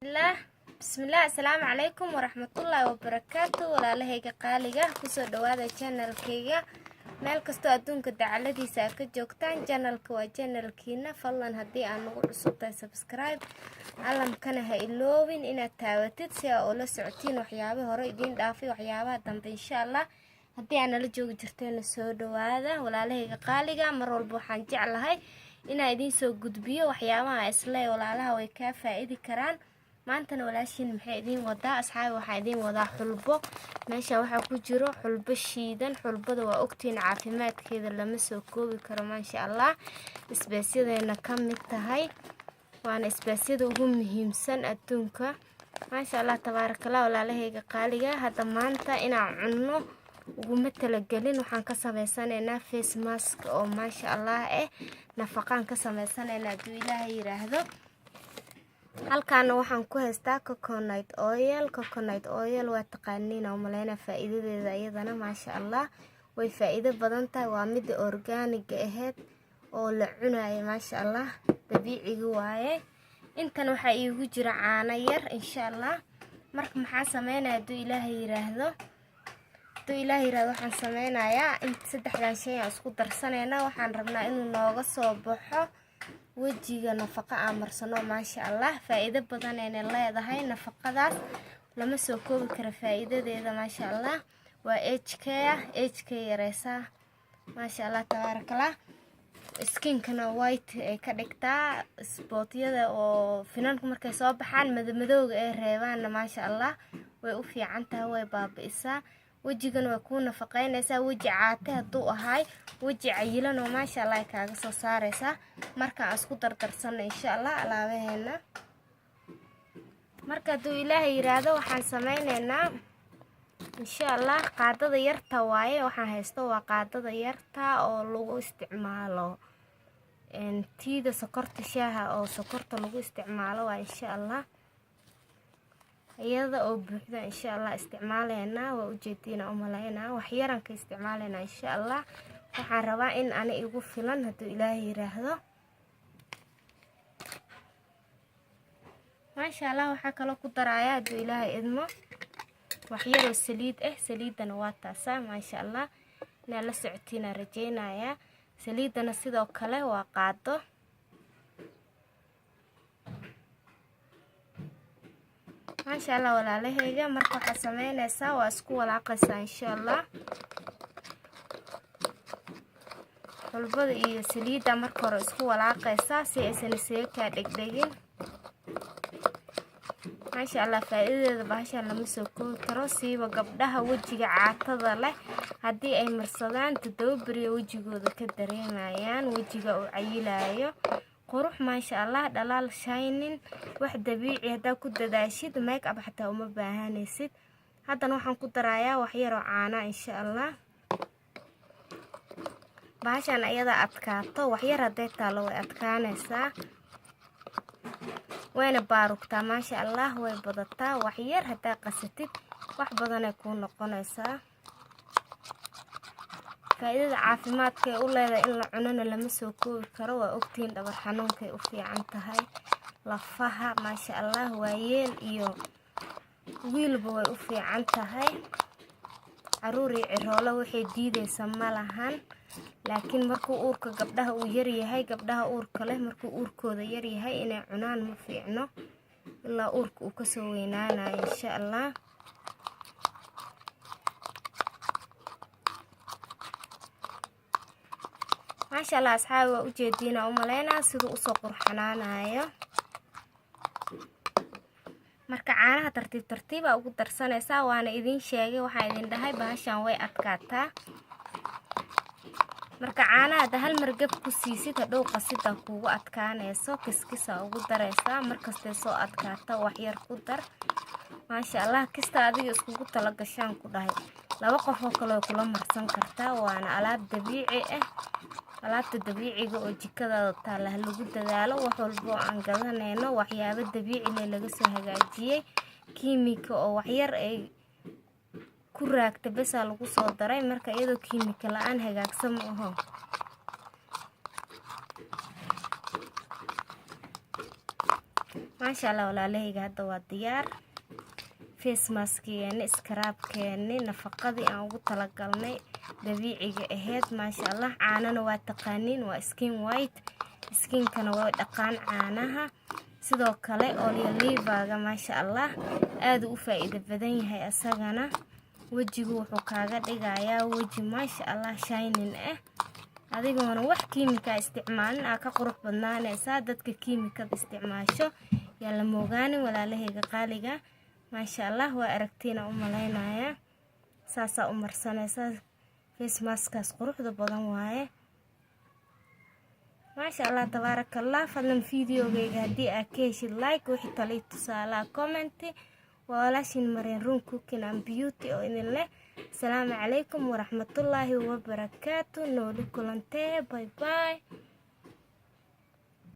bismillah assalaamu calaykum waraxmatullaahi wabarakaatu walaalahayga qaaliga kusoo dhawaada channelkayga meel kastoo adduunka dacaladiisa aad ka joogtaan channelka waa channelkiina fadlan haddii aad nagu cusubtahay subscribe calamkana ha iloobin inaad taawatid si aad ula socotiin waxyaabaha hore idiin dhaafay waxyaabaha dambe insha allah haddii aad nala joogi jirteena soo dhawaada walaalahayga qaaliga mar walba waxaan jeclahay inaan idiin soo gudbiyo waxyaabaha isle walaalaha way kaa faa'iidi karaan maantana walaashiin maxay idiin wadaa asxaabi waxaa idiin wadaa xulbo meesha waxaa ku jiro xulbo shiidan xulbada waa ogtiin caafimaadkeeda lama soo koobi karo maasha allah isbaasyadayna ka mid tahay waana isbaasyada ugu muhiimsan adduunka maasha allah tabaarakallah walaalahayga qaaliga hadda maanta inaan cunno uguma talagelin waxaan ka sameysanaynaa face mask oo maasha allah nafaqaan ka sameysanaynaa hadduu ilaahay yiraahdo halkaana waxaan ku haystaa coconut oil waa taqaaniin oo maleena faa'iidadeeda iyadana maasha allah way faa'iido badan tahay waa mid organic aheyd oo la cunayo maasha allah dabiiciga waaye intan waxa iigu jira caano yar insha allah marka maxaa sameynaa hadduu ilaahay yiraahdo waxaan sameynayaa in saddexdan shay aan isku darsanayna waxaan rabnaa inuu nooga soo baxo wajiga nafaqa aan marsano maasha allah faa'iido badan ay leedahay nafaqadaas lama soo koobi karo faa'iidadeeda maasha allah waa HK yareysa maasha allah tabaarakallah skinkana white ay ka dhigtaa spootyada oo finanku markay soo baxaan madmadowga ay reebaan maasha allah way u fiican tahay way baabi'isaa wajigana waa ku nafaqeynaysaa waji caate hadduu ahay waji cayilan oo maasha allah ay kaaga soo saaraysaa markaan isku dardarsano insha allah alaabaheena marka hadduu ilaahay yiraahdo waxaan sameynaynaa insha allah qaadada yarta waaye waxaan haysto waa qaadada yarta oo lagu isticmaalo tiida sokorta shaaha oo sokorta lagu isticmaalo waa insha allah iyada oo buuxda insha allah isticmaaleena waa ujeediina u maleynaa wax yaran ka isticmaaleena insha allah waxaan rabaa in ani igu filan hadduu ilaahay yiraahdo maasha allah waxaa kaloo ku darayaa hadduu ilaahay idmo wax yaroo saliid saliidana waa taasaa maasha allah inaa la socotiina rajeynayaa saliidana sidoo kale waa qaado maasha allah walaalahayga marka waxaad sameynaysaa waa isku walaaqaysaa insha allah xulbada iyo saliidda marka hore isku walaaqaysaa si aysan isaga kaa dhegdhegin maasha allah faa'iidadeeda bahashaan lama soo koobi karo siiba gabdhaha wajiga caatada leh haddii ay marsadaan 7 beriyo wajigooda ka dareemayaan wajiga uu cayilayo qurux maasha allah dhalaal shining wax dabiici hadaa ku dadaashid make up xataa uma baahanaysid haddana waxaan ku darayaa wax yar oo caana insha allah bahashan ayada adkaato wax yar haday taalo way adkaanaysaa wayna baarugtaa maasha allah way badataa wax yar hadaa qasatid wax badan ay ku noqonaysaa faa'iidada caafimaadka ay u leedahay in la cunana lama soo koobi karo waa ogtiin dhabar xanuunkay u fiican tahay lafaha maasha allah waayeel iyo wiilba way u fiican tahay caruur iyo ciroolo waxay diidaysa ma lahan laakiin markuu uurka gabdhaha uu yar yahay gabdhaha uurka leh markuu uurkooda yar yahay inay cunaan ma fiicno ilaa uurka uu kasoo weynaanayo insha allah maasha allah asxaabi waa ujeediina u maleynaa siduu usoo qurxanaanayo marka caanaha tartiib ugu darsanaysaa waana idiin sheegay waxaan idin dhahay bahashaan way adkaataa marka caanaha hadda hal margab ku siisid hadhow qasida kuugu adkaanayso kiskisa ugu daraysaa markastay soo adkaata wax yar ku dar maasha allah kista adiga iskugu tala gashaan ku dhahay 2 qof oo kale kula marsan kartaa waana alaab dabiici alaabta dabiiciga oo jikadaada taala lagu dadaalo wax walba oo aan gadanayno waxyaabo dabiici leh laga soo hagaajiyay kiimika oo wax yar ay ku raagta bas lagu soo daray marka iyadoo kiimika la'aan hagaagsan ma aha maasha Allah walaalahayga hadda waa diyaar face mask-keeni scrub-keeni nafaqadii aan ugu talagalnay dabiiciga ahayd maasha Allah caanana waa taqaaniin waa skin white skinkana waa dhaqaan caanaha sidoo kale olive-ga maasha Allah aad u faa'iido badan yahay asagana wajigu wuxuu kaaga dhigayaa waji maasha Allah shining ah adigoona wax kiimika isticmaalin ka qurux badnaanaysa dadka kiimikada isticmaasho yaa la moogaanin walaalahayga qaaliga maasha Allah waa aragtiina u maleynaya saasa u marsanaysa face mask-kaas quruxda badan waaye maasha Allah tabarakallah fadlan videogayga haddii aad ka heshid like wixii tali tusaale comment walaashin Maryan Room Cooking and Beauty oo idin leh السلام عليكم ورحمة الله وبركاته نولي كلنتي باي باي